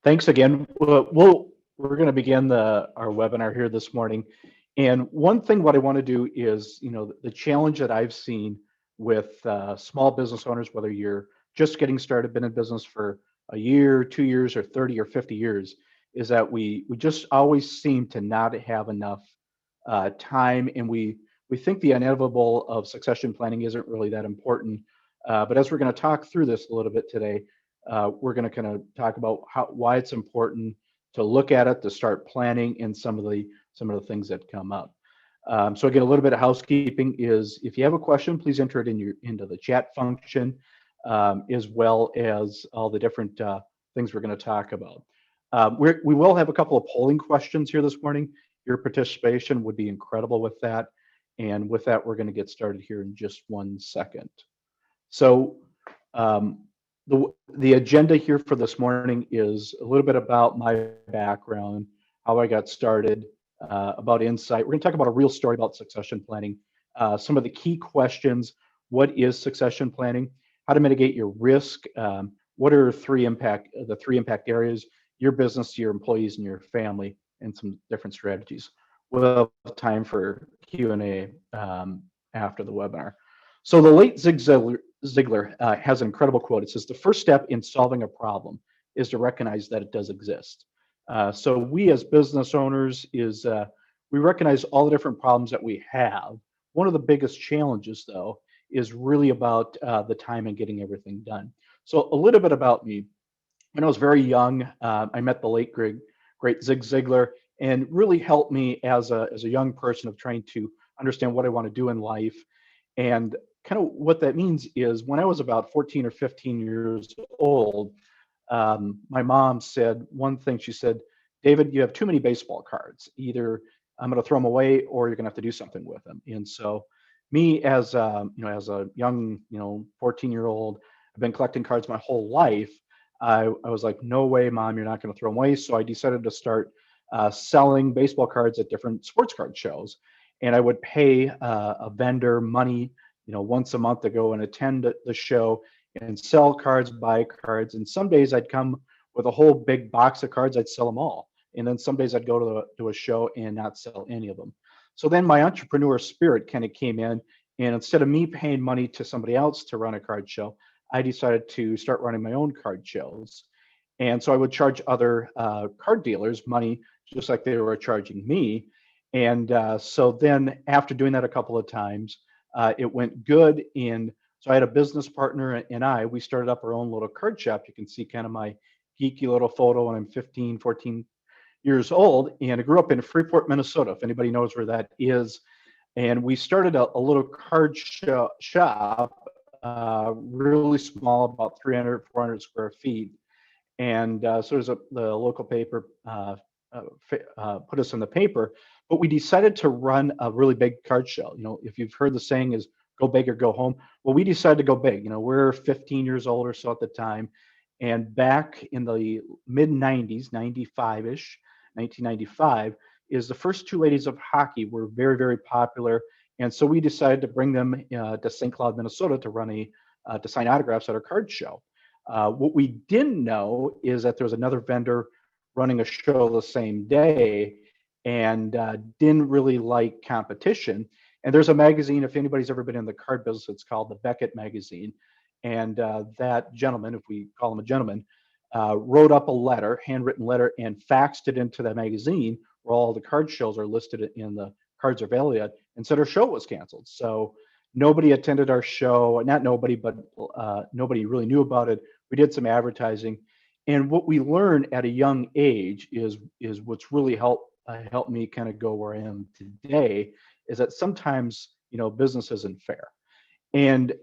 Thanks again. We're going to begin our webinar here this morning. And one thing what I want to do is, the challenge that I've seen with small business owners, whether you're just getting started, been in business for a year, 2 years, or 30 or 50 years, is that we just always seem to not have enough time, and we think the inevitable of succession planning isn't really that important. But as we're going to talk through this a little bit today, we're going to kind of talk about why it's important to look at it, to start planning, and some of the things that come up. So again, a little bit of housekeeping is if you have a question, please enter it into the chat function, as well as all the different things we're going to talk about. We will have a couple of polling questions here this morning. Your participation would be incredible with that. And with that, we're going to get started here in just 1 second. So um, the agenda here for this morning is a little bit about my background, how I got started, about Insight. We're going to talk about a real story about succession planning, some of the key questions: what is succession planning? How to mitigate your risk? What are the three impact areas: your business, your employees, and your family, and some different strategies. We'll have time for Q&A after the webinar. So the late Zig Ziglar has an incredible quote. It says, "The first step in solving a problem is to recognize that it does exist." So we as business owners we recognize all the different problems that we have. One of the biggest challenges, though, is really about the time and getting everything done. So a little bit about me. When I was very young, I met the late great Zig Ziglar, and really helped me as a young person of trying to understand what I want to do in life. And kind of what that means is when I was about 14 or 15 years old, my mom said one thing. She said, "David, you have too many baseball cards. Either I'm going to throw them away, or you're going to have to do something with them." And so, me as a young 14-year-old, I've been collecting cards my whole life. I was like, "No way, Mom, you're not going to throw them away." So I decided to start selling baseball cards at different sports card shows, and I would pay a vendor money, once a month to go and attend the show and sell cards, buy cards. And some days I'd come with a whole big box of cards, I'd sell them all. And then some days I'd go to a show and not sell any of them. So then my entrepreneur spirit kind of came in. And instead of me paying money to somebody else to run a card show, I decided to start running my own card shows. And so I would charge other card dealers money just like they were charging me. And so then after doing that a couple of times, it went good. And so I had a business partner and we started up our own little card shop. You can see kind of my geeky little photo when I'm 15, 14 years old. And I grew up in Freeport, Minnesota, if anybody knows where that is. And we started a little card shop, really small, about 300, 400 square feet. And so the local paper put us in the paper, but we decided to run a really big card show. If you've heard the saying is "go big or go home," well, we decided to go big. We're 15 years old or so at the time, and back in the mid 90s, 95ish, 1995, is the first two ladies of hockey were very, very popular, and so we decided to bring them to St. Cloud, Minnesota, to run to sign autographs at our card show. What we didn't know is that there was another vendor running a show the same day, and didn't really like competition. And there's a magazine, if anybody's ever been in the card business, it's called the Beckett magazine. And that gentleman, if we call him a gentleman, wrote up a letter, handwritten letter, and faxed it into the magazine where all the card shows are listed in the cards are valued at, and said our show was canceled. So nobody attended our show. Not nobody, but nobody really knew about it. We did some advertising, and what we learned at a young age is what's really helped me kind of go where I am today, is that sometimes business isn't fair. And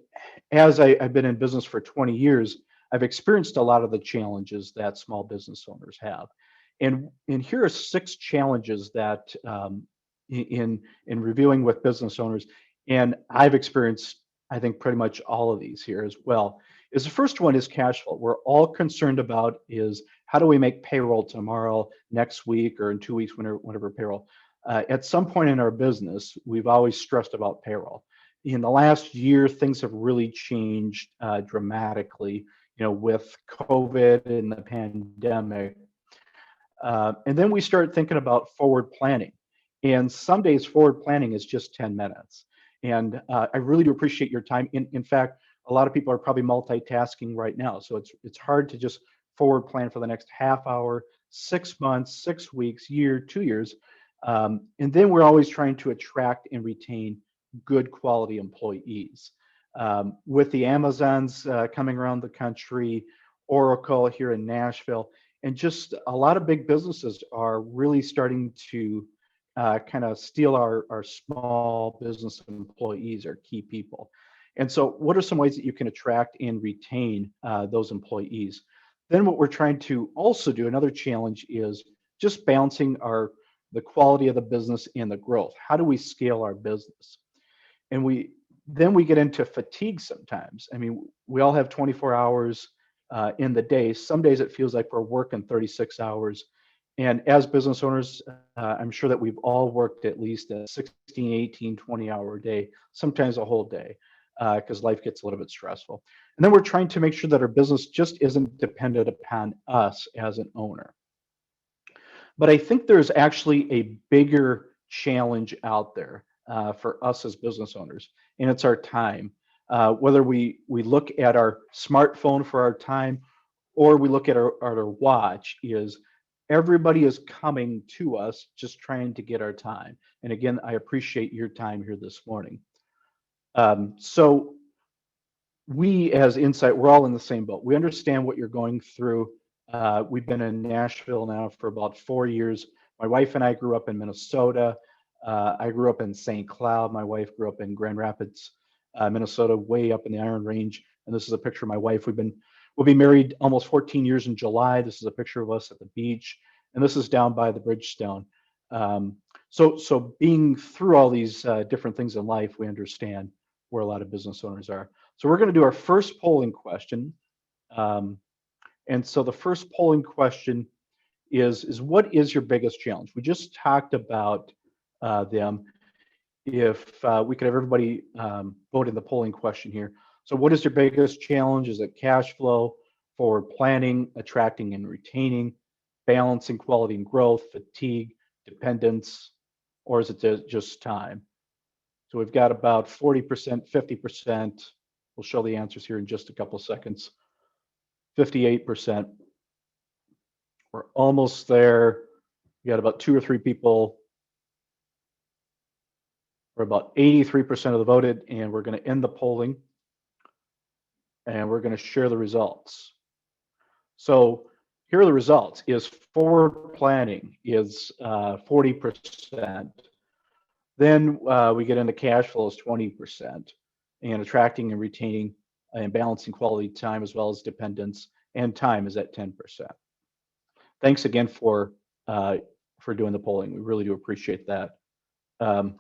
as I've been in business for 20 years, I've experienced a lot of the challenges that small business owners have. And here are 6 challenges that in reviewing with business owners, and I've experienced, I think, pretty much all of these here as well. Is the first one is cash flow. We're all concerned about is how do we make payroll tomorrow, next week, or in 2 weeks, whenever payroll. At some point in our business, we've always stressed about payroll. In the last year, things have really changed dramatically. With COVID and the pandemic, And then we start thinking about forward planning. And some days forward planning is just 10 minutes. And I really do appreciate your time. In fact, a lot of people are probably multitasking right now. So it's hard to just forward plan for the next half hour, 6 months, 6 weeks, year, 2 years. And then we're always trying to attract and retain good quality employees. With the Amazons coming around the country, Oracle here in Nashville, and just a lot of big businesses are really starting to kind of steal our small business employees, our key people. And so, what are some ways that you can attract and retain those employees? Then, what we're trying to also do, another challenge is just balancing the quality of the business and the growth. How do we scale our business? And we get into fatigue sometimes. I mean, we all have 24 hours in the day. Some days it feels like we're working 36 hours. And as business owners, I'm sure that we've all worked at least a 16, 18, 20-hour day, sometimes a whole day, because life gets a little bit stressful. And then we're trying to make sure that our business just isn't dependent upon us as an owner. But I think there's actually a bigger challenge out there for us as business owners, and it's our time. Whether we look at our smartphone for our time or we look at our watch, is everybody is coming to us just trying to get our time. And again, I appreciate your time here this morning. So we as Insight, we're all in the same boat. We understand what you're going through. We've been in Nashville now for about 4 years. My wife and I grew up in Minnesota. I grew up in St. Cloud. My wife grew up in Grand Rapids, Minnesota, way up in the Iron Range. And this is a picture of my wife. We'll be married almost 14 years in July. This is a picture of us at the beach, and this is down by the Bridgestone. So being through all these different things in life, we understand where a lot of business owners are. So we're going to do our first polling question. And so the first polling question is what is your biggest challenge? We just talked about them. If we could have everybody vote in the polling question here. So what is your biggest challenge? Is it cash flow, forward planning, attracting and retaining, balancing quality and growth, fatigue, dependence, or is it just time? So we've got about 40%, 50%. We'll show the answers here in just a couple of seconds. 58%. We're almost there. We got about 2 or 3 people. We're about 83% of the voted, and we're going to end the polling. And we're going to share the results. So here are the results. Is forward planning is 40%. Then we get into cash flow is 20%, and attracting and retaining and balancing quality time as well as dependence and time is at 10%. Thanks again for doing the polling. We really do appreciate that. So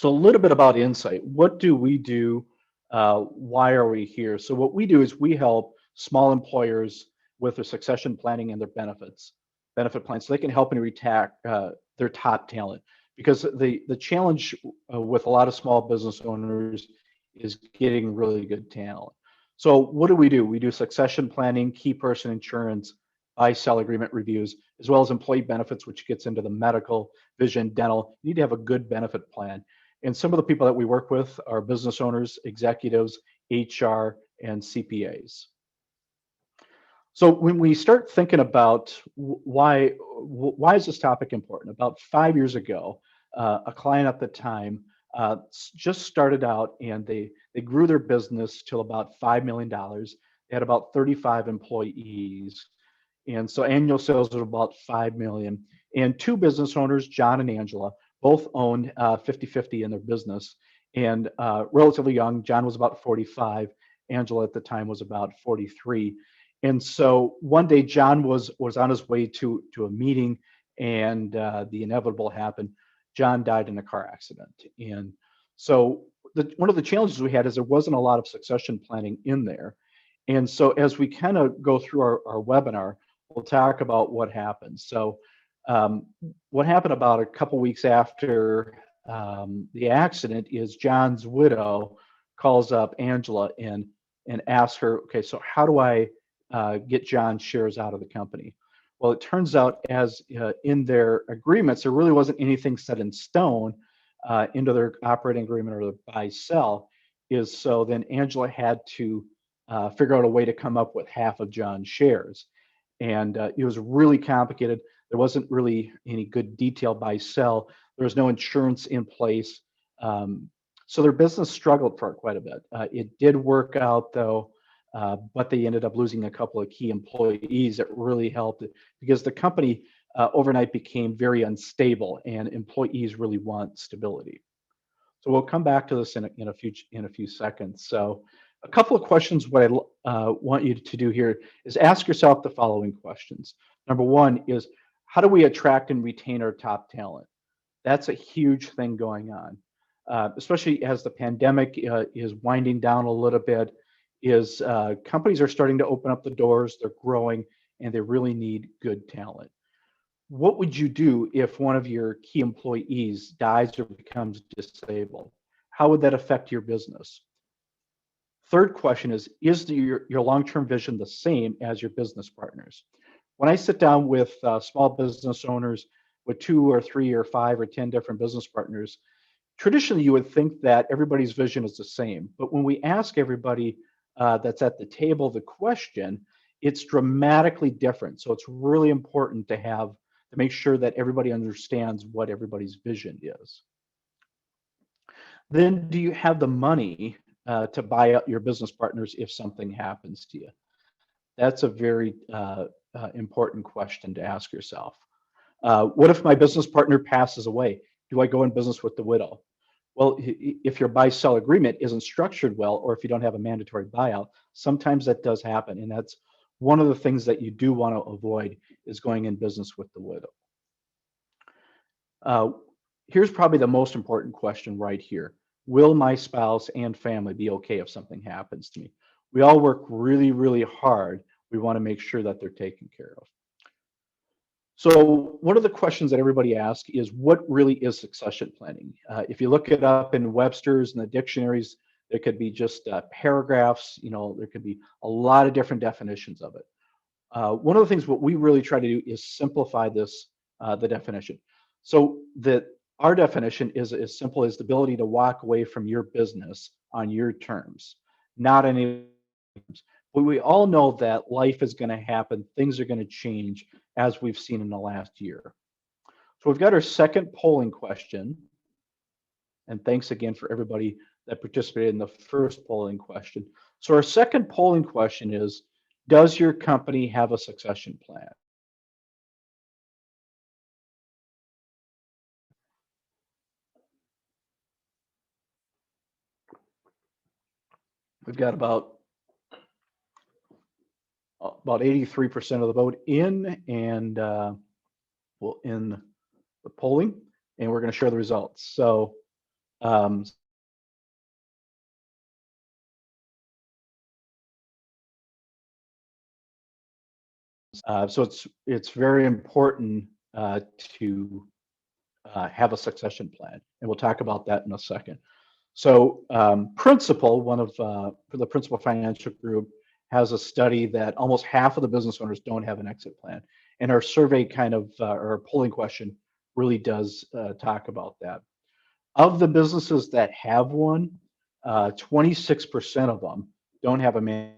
a little bit about Insight. What do we do? Why are we here? So what we do is we help small employers with their succession planning and their benefit plans, so they can help and retain their top talent. Because the challenge with a lot of small business owners is getting really good talent. So what do? We do succession planning, key person insurance, buy-sell agreement reviews, as well as employee benefits, which gets into the medical, vision, dental. You need to have a good benefit plan. And some of the people that we work with are business owners, executives, HR, and CPAs. So when we start thinking about why is this topic important? About 5 years ago, a client at the time just started out, and they grew their business till about $5 million. They had about 35 employees, and so annual sales were about 5 million. And 2 business owners, John and Angela, both owned 50-50 in their business, and relatively young. John was about 45. Angela at the time was about 43. And so one day John was on his way to a meeting, and the inevitable happened. John died in a car accident. And so one of the challenges we had is there wasn't a lot of succession planning in there. And so as we kind of go through our webinar, we'll talk about what happened. So what happened about a couple weeks after the accident is John's widow calls up Angela and asks her, okay, so how do I get John's shares out of the company? Well, it turns out as in their agreements, there really wasn't anything set in stone into their operating agreement or the buy sell. Is so then Angela had to figure out a way to come up with half of John's shares, and it was really complicated. There wasn't really any good detail buy sell. There was no insurance in place, um, so their business struggled for quite a bit. It did work out though, but they ended up losing a couple of key employees that really helped because the company overnight became very unstable, and employees really want stability. So we'll come back to this in a few seconds. So a couple of questions. What I want you to do here is ask yourself the following questions. Number one is, how do we attract and retain our top talent? That's a huge thing going on, especially as the pandemic is winding down a little bit. Is companies are starting to open up the doors, they're growing, and they really need good talent. What would you do if one of your key employees dies or becomes disabled? How would that affect your business? Third question is your long-term vision the same as your business partners? When I sit down with small business owners with 2 or 3 or 5 or 10 different business partners, traditionally you would think that everybody's vision is the same. But when we ask everybody that's at the table the question, it's dramatically different. So it's really important to make sure that everybody understands what everybody's vision is. Then do you have the money to buy out your business partners if something happens to you? That's a very important question to ask yourself. What if my business partner passes away? Do I go in business with the widow? Well, if your buy-sell agreement isn't structured well, or if you don't have a mandatory buyout, sometimes that does happen. And that's one of the things that you do want to avoid is going in business with the widow. Uh, Here's probably the most important question right here. Will my spouse and family be okay if something happens to me? We all work really, really hard. We want to make sure that they're taken care of. So one of the questions that everybody asks is, what really is succession planning? If you look it up in Webster's and the dictionaries, there could be just paragraphs, there could be a lot of different definitions of it. One of the things what we really try to do is simplify the definition. So that our definition is as simple as the ability to walk away from your business on your terms, not any terms. But we all know that life is going to happen, things are going to change, as we've seen in the last year. So we've got our second polling question. And thanks again for everybody that participated in the first polling question. So our second polling question is, does your company have a succession plan? We've got about 83% of the vote in, and well, in the polling, and we're going to share the results. So um, so it's very important to have a succession plan, and we'll talk about that in a second. So Principal, one of the Principal Financial Group, has a study that almost half of the business owners don't have an exit plan, and our survey or our polling question really does talk about that. Of the businesses that have one, 26% of them don't have a man.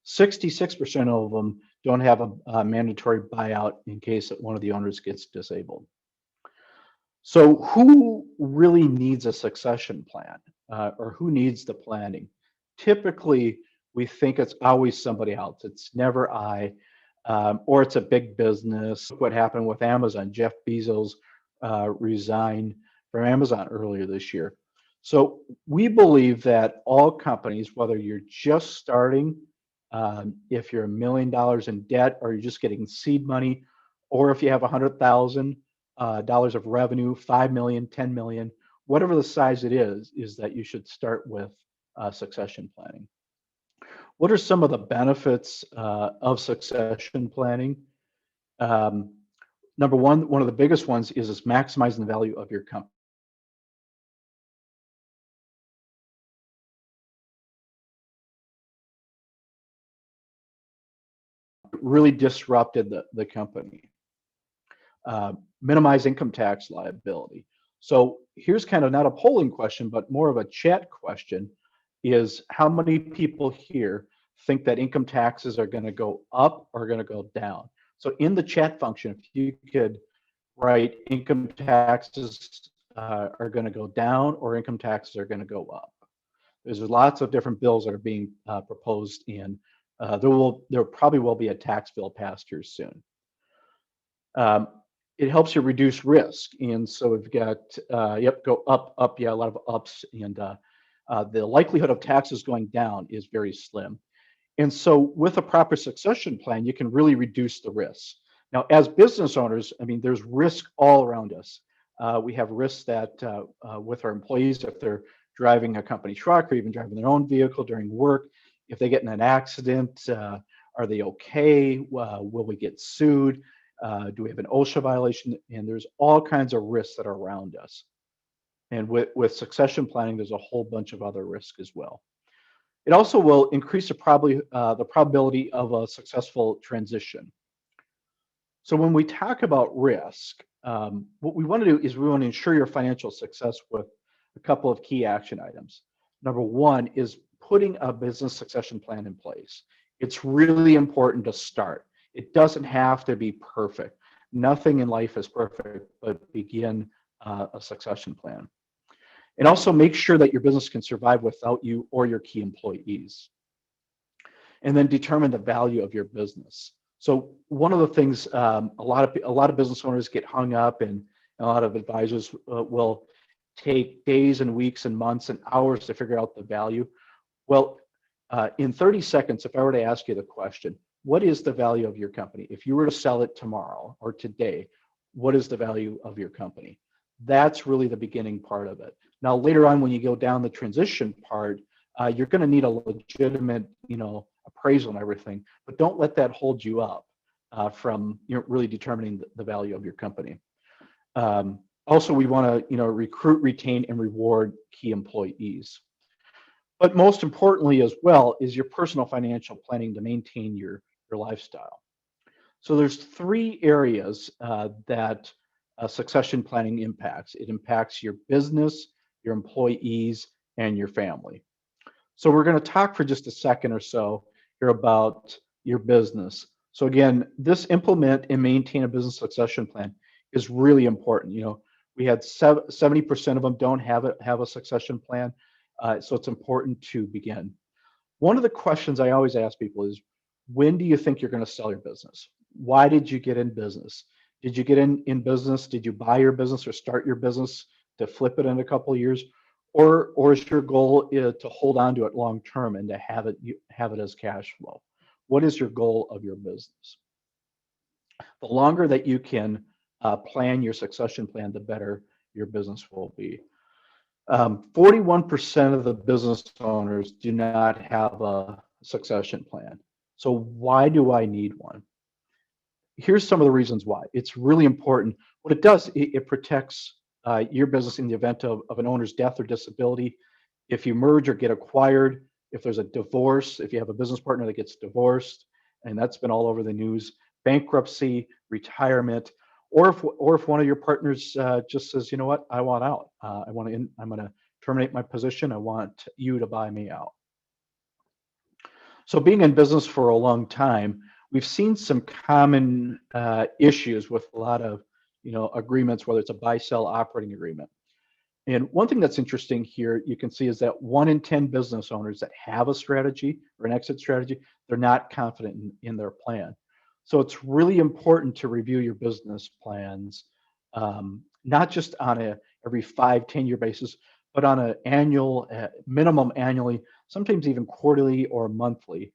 66% of them don't have a mandatory buyout in case that one of the owners gets disabled. So who really needs a succession plan, or who needs the planning? Typically, we think it's always somebody else. It's never I, or it's a big business. What happened with Amazon? Jeff Bezos resigned from Amazon earlier this year. So we believe that all companies, whether you're just starting, if you're $1 million in debt, or you're just getting seed money, or if you have $100,000 of revenue, 5 million, 10 million, whatever the size it is that you should start with succession planning. What are some of the benefits of succession planning? Number one of the biggest ones is maximizing the value of your company. really disrupted the company. Minimize income tax liability. So here's kind of not a polling question, but more of a chat question is how many people here think that income taxes are going to go up or going to go down? So in the chat function, if you could write income taxes are going to go down or income taxes are going to go up. There's lots of different bills that are being proposed in. There probably will be a tax bill passed here soon. It helps you reduce risk, and so we've got go up, up, yeah, a lot of ups, and the likelihood of taxes going down is very slim. And so with a proper succession plan, you can really reduce the risks. Now, as business owners, I mean, there's risk all around us. We have risks that with our employees, if they're driving a company truck or even driving their own vehicle during work, if they get in an accident, are they okay? Will we get sued? Do we have an OSHA violation? And there's all kinds of risks that are around us. And with succession planning, there's a whole bunch of other risks as well. It also will increase the probability of a successful transition. So when we talk about risk, what we want to do is we want to ensure your financial success with a couple of key action items. Number one is putting a business succession plan in place. It's really important to start. It doesn't have to be perfect. Nothing in life is perfect, but begin a succession plan. And also make sure that your business can survive without you or your key employees. And then determine the value of your business. So one of the things a lot of business owners get hung up, and a lot of advisors will take days and weeks and months and hours to figure out the value. Well, in 30 seconds, if I were to ask you the question, what is the value of your company? If you were to sell it tomorrow or today, what is the value of your company? That's really the beginning part of it. Now, later on, when you go down the transition part, you're going to need a legitimate, appraisal and everything, but don't let that hold you up from really determining the value of your company. Also, we want to, recruit, retain, and reward key employees. But most importantly as well is your personal financial planning to maintain your lifestyle. So there's three areas that succession planning impacts. It impacts your business, your employees, and your family. So we're going to talk for just a second or so here about your business. So again, this implement and maintain a business succession plan is really important. We had 70% of them don't have a succession plan. So it's important to begin. One of the questions I always ask people is, when do you think you're going to sell your business? Why did you get in business? Did you get in business? Did you buy your business or start your business to flip it in a couple of years? Or is your goal to hold on to it long term and to have it as cash flow? What is your goal of your business? The longer that you can plan your succession plan, the better your business will be. 41% of the business owners do not have a succession plan. So why do I need one? Here's some of the reasons why. It's really important. What it does, it protects your business in the event of an owner's death or disability. If you merge or get acquired, if there's a divorce, if you have a business partner that gets divorced, and that's been all over the news, bankruptcy, retirement, or if one of your partners just says, you know what, I want out. I'm going to terminate my position. I want you to buy me out. So being in business for a long time, we've seen some common issues with a lot of agreements, whether it's a buy-sell operating agreement. And one thing that's interesting here, you can see, is that 1 in 10 business owners that have a strategy or an exit strategy, they're not confident in their plan. So it's really important to review your business plans, not just on a every 5-10 year basis, but on an annual, minimum annually, sometimes even quarterly or monthly.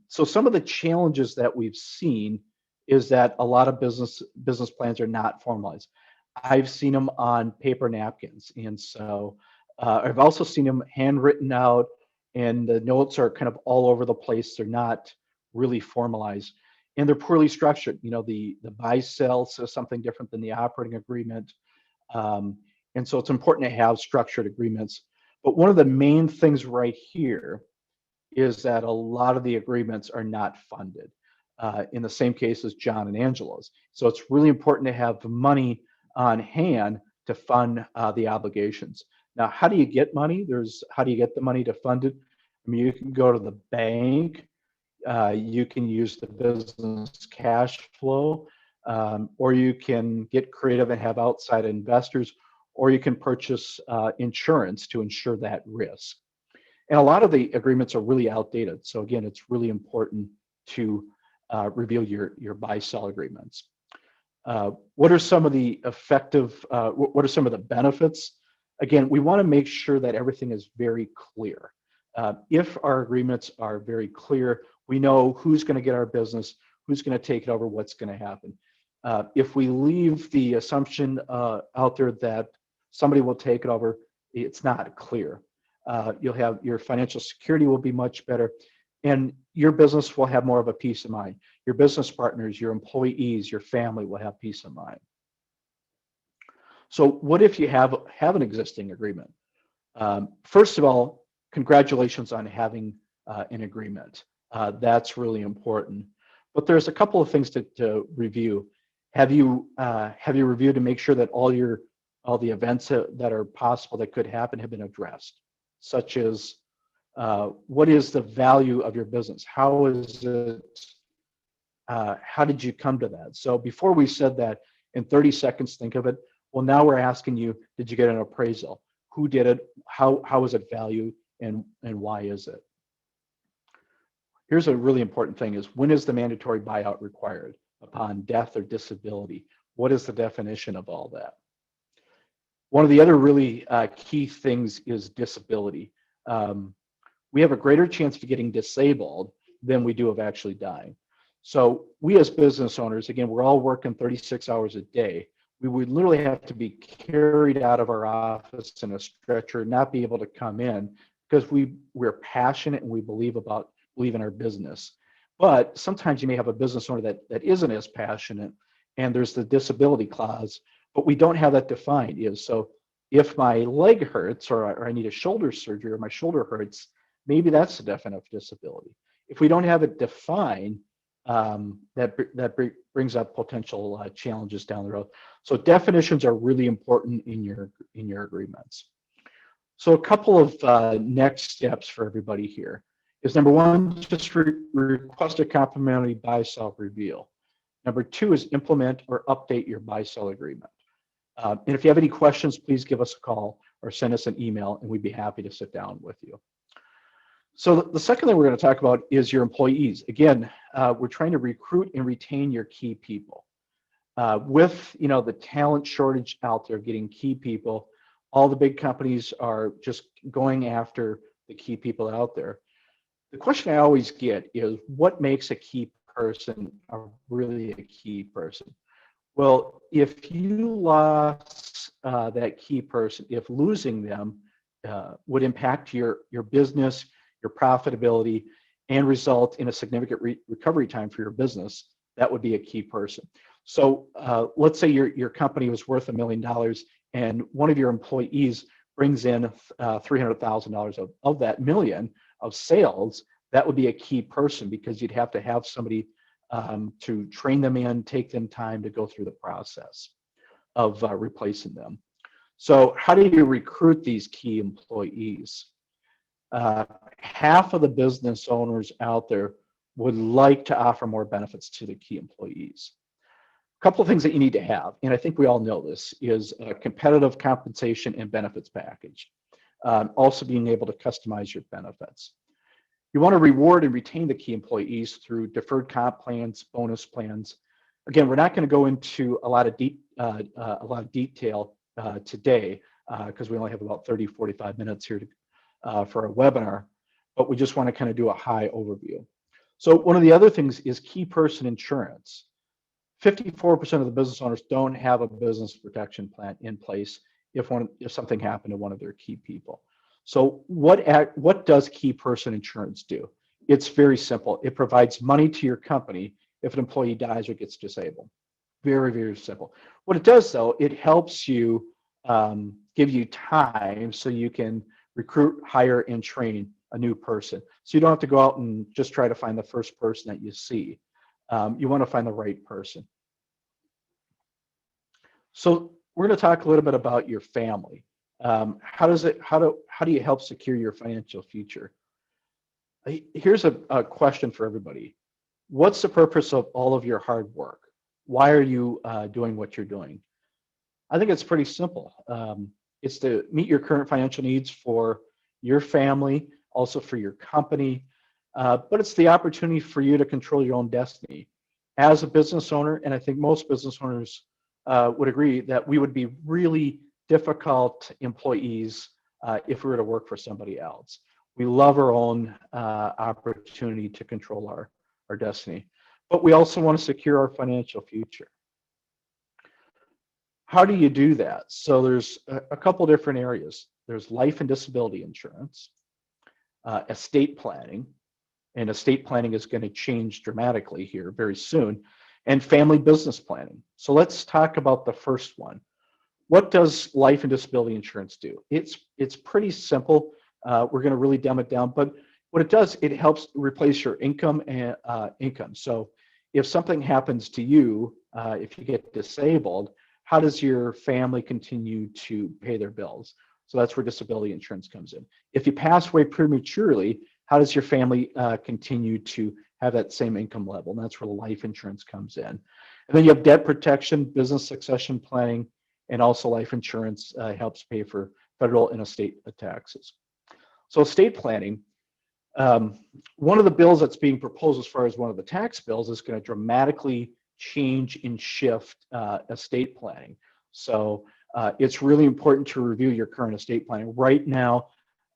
So some of the challenges that we've seen is that a lot of business plans are not formalized. I've seen them on paper napkins, and so I've also seen them handwritten out, and the notes are kind of all over the place. They're not really formalized, and they're poorly structured. The buy-sell says something different than the operating agreement, and so it's important to have structured agreements. But one of the main things right here is that a lot of the agreements are not funded. in the same case as John and Angela's. So it's really important to have the money on hand to fund the obligations. Now, how do you get money? How do you get the money to fund it? I mean, you can go to the bank, you can use the business cash flow, or you can get creative and have outside investors, or you can purchase insurance to insure that risk. And a lot of the agreements are really outdated. So again, it's really important to review your buy-sell agreements. What are some of the what are some of the benefits? Again, we want to make sure that everything is very clear. If our agreements are very clear, we know who's going to get our business, who's going to take it over, what's going to happen. If we leave the assumption out there that somebody will take it over, it's not clear. You'll have your financial security will be much better, and your business will have more of a peace of mind. Your business partners, your employees, your family will have peace of mind. So what if you have an existing agreement? First of all, congratulations on having an agreement. That's really important. But there's a couple of things to review. Have you reviewed to make sure that all the events that are possible that could happen have been addressed, such as what is the value of your business? How is it? How did you come to that? So before we said that, in 30 seconds, think of it. Well, now we're asking you, did you get an appraisal? Who did it? How is it valued, and why is it? Here's a really important thing: is when is the mandatory buyout required? Upon death or disability? What is the definition of all that? One of the other really key things is disability. We have a greater chance of getting disabled than we do of actually dying. So we as business owners, again, we're all working 36 hours a day. We would literally have to be carried out of our office in a stretcher, not be able to come in, because we're passionate and we believe in our business. But sometimes you may have a business owner that isn't as passionate, and there's the disability clause, but we don't have that defined. So if my leg hurts, or I need a shoulder surgery, or my shoulder hurts, maybe that's the definition of disability. If we don't have it defined, that brings up potential challenges down the road. So definitions are really important in your agreements. So a couple of next steps for everybody here is, number one, just request a complimentary buy-sell review. Number two is implement or update your buy-sell agreement. And if you have any questions, please give us a call or send us an email, and we'd be happy to sit down with you. So the second thing we're going to talk about is your employees. Again, we're trying to recruit and retain your key people. With the talent shortage out there, getting key people, all the big companies are just going after the key people out there. The question I always get is, what makes a key person really a key person? Well, if you lost that key person, if losing them would impact your business, your profitability, and result in a significant recovery time for your business, that would be a key person. So let's say your company was worth $1 million, and one of your employees brings in $300,000 of that million of sales. That would be a key person, because you'd have to have somebody to train them in, take them time to go through the process of replacing them. So how do you recruit these key employees? Half of the business owners out there would like to offer more benefits to the key employees. A couple of things that you need to have, and I think we all know this, is a competitive compensation and benefits package. Also being able to customize your benefits. You want to reward and retain the key employees through deferred comp plans, bonus plans. Again, we're not going to go into a lot of detail today, because we only have about 30-45 minutes here for a webinar, but we just want to kind of do a high overview. So one of the other things is key person insurance. 54% of the business owners don't have a business protection plan in place if something happened to one of their key people. So what does key person insurance do? It's very simple. It provides money to your company if an employee dies or gets disabled. Very, very simple. What it does, though, it helps you give you time so you can recruit, hire, and train a new person. So you don't have to go out and just try to find the first person that you see. You want to find the right person. So we're going to talk a little bit about your family. How do you help secure your financial future? Here's a question for everybody. What's the purpose of all of your hard work? Why are you doing what you're doing? I think it's pretty simple. It's to meet your current financial needs for your family, also for your company, but it's the opportunity for you to control your own destiny. As a business owner, and I think most business owners would agree that we would be really difficult employees if we were to work for somebody else. We love our own opportunity to control our destiny, but we also want to secure our financial future. How do you do that? So there's a couple different areas. There's life and disability insurance, estate planning, and estate planning is going to change dramatically here very soon, and family business planning. So let's talk about the first one. What does life and disability insurance do? It's pretty simple. We're going to really dumb it down, but what it does, it helps replace your income and income. So if something happens to you, if you get disabled, how does your family continue to pay their bills? So that's where disability insurance comes in. If you pass away prematurely, how does your family continue to have that same income level? And that's where life insurance comes in. And then you have debt protection, business succession planning, and also life insurance helps pay for federal and estate taxes. So estate planning, one of the bills that's being proposed as far as one of the tax bills is going to dramatically change and shift estate planning. So it's really important to review your current estate planning. Right now,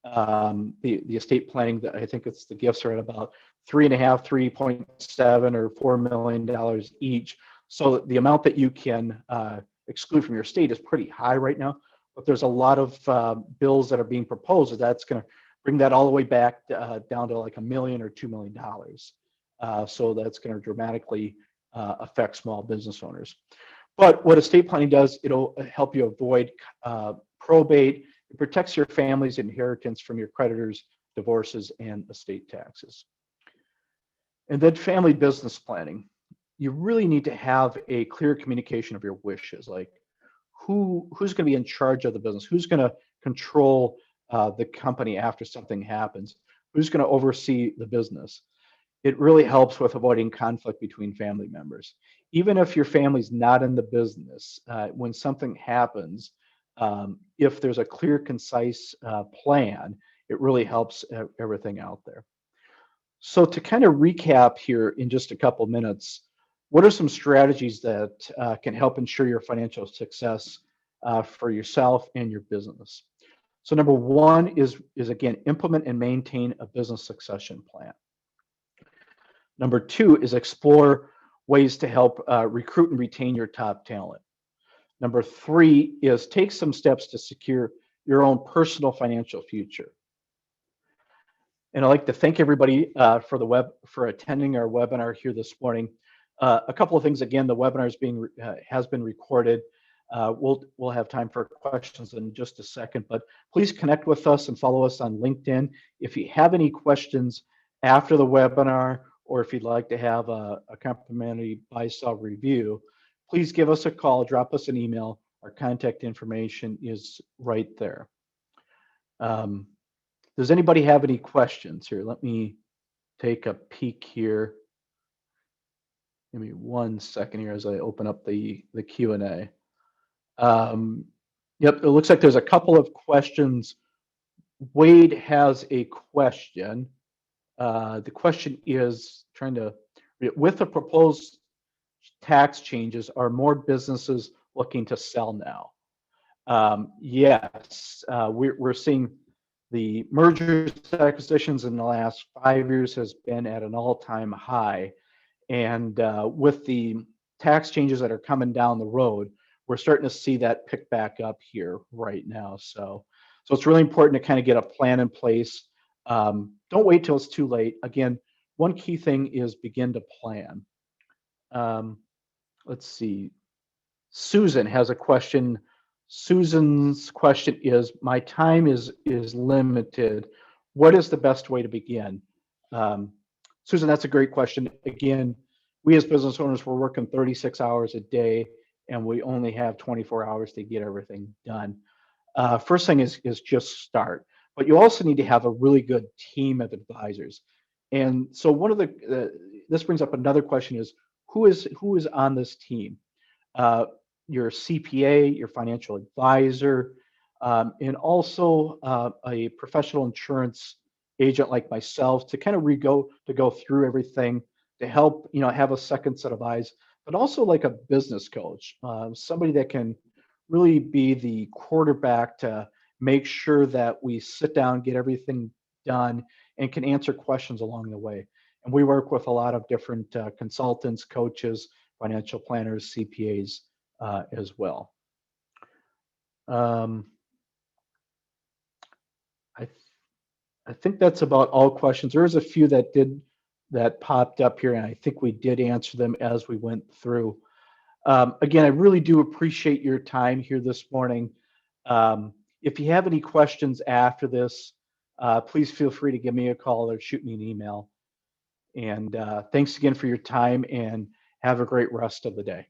the estate planning that I think it's the gifts are at about 3.5, 3.7 or $4 million each. So the amount that you can exclude from your estate is pretty high right now, but there's a lot of bills that are being proposed that's going to bring that all the way back down to like $1 million or $2 million. So that's going to dramatically affect small business owners. But what estate planning does, it'll help you avoid probate. It protects your family's inheritance from your creditors, divorces, and estate taxes. And then family business planning. You really need to have a clear communication of your wishes, like who's going to be in charge of the business, who's going to control the company after something happens, who's going to oversee the business. It really helps with avoiding conflict between family members. Even if your family's not in the business, when something happens, if there's a clear, concise plan, it really helps everything out there. So to kind of recap here in just a couple minutes, what are some strategies that can help ensure your financial success for yourself and your business? So number one is again, implement and maintain a business succession plan. Number two is explore ways to help recruit and retain your top talent. Number three is take some steps to secure your own personal financial future. And I'd like to thank everybody for attending our webinar here this morning. A couple of things. Again, the webinar has been recorded. We'll have time for questions in just a second, but please connect with us and follow us on LinkedIn. If you have any questions after the webinar, or if you'd like to have a complimentary buy-sell review, please give us a call, drop us an email. Our contact information is right there. Does anybody have any questions here? Let me take a peek here. Give me 1 second here as I open up the Q&A. Yep, it looks like there's a couple of questions. Wade has a question. The question is with the proposed tax changes, are more businesses looking to sell now? Yes, we're seeing the mergers and acquisitions in the last 5 years has been at an all-time high. And with the tax changes that are coming down the road, we're starting to see that pick back up here right now. So it's really important to kind of get a plan in place. Don't wait till it's too late. Again, one key thing is begin to plan. Let's see. Susan has a question. Susan's question is, my time is limited. What is the best way to begin? Susan, that's a great question. Again, we as business owners, we're working 36 hours a day and we only have 24 hours to get everything done. First thing is just start, but you also need to have a really good team of advisors. And so one of the this brings up another question is who is on this team? Uh, your CPA, your financial advisor, and also a professional insurance agent like myself to kind of go through everything to help have a second set of eyes, but also like a business coach, somebody that can really be the quarterback to make sure that we sit down, get everything done, and can answer questions along the way. And we work with a lot of different consultants, coaches, financial planners, CPAs as well. Um, I th- I think that's about all questions. There was a few that popped up here, and I think we did answer them as we went through. Again, I really do appreciate your time here this morning. If you have any questions after this, please feel free to give me a call or shoot me an email. And thanks again for your time, and have a great rest of the day.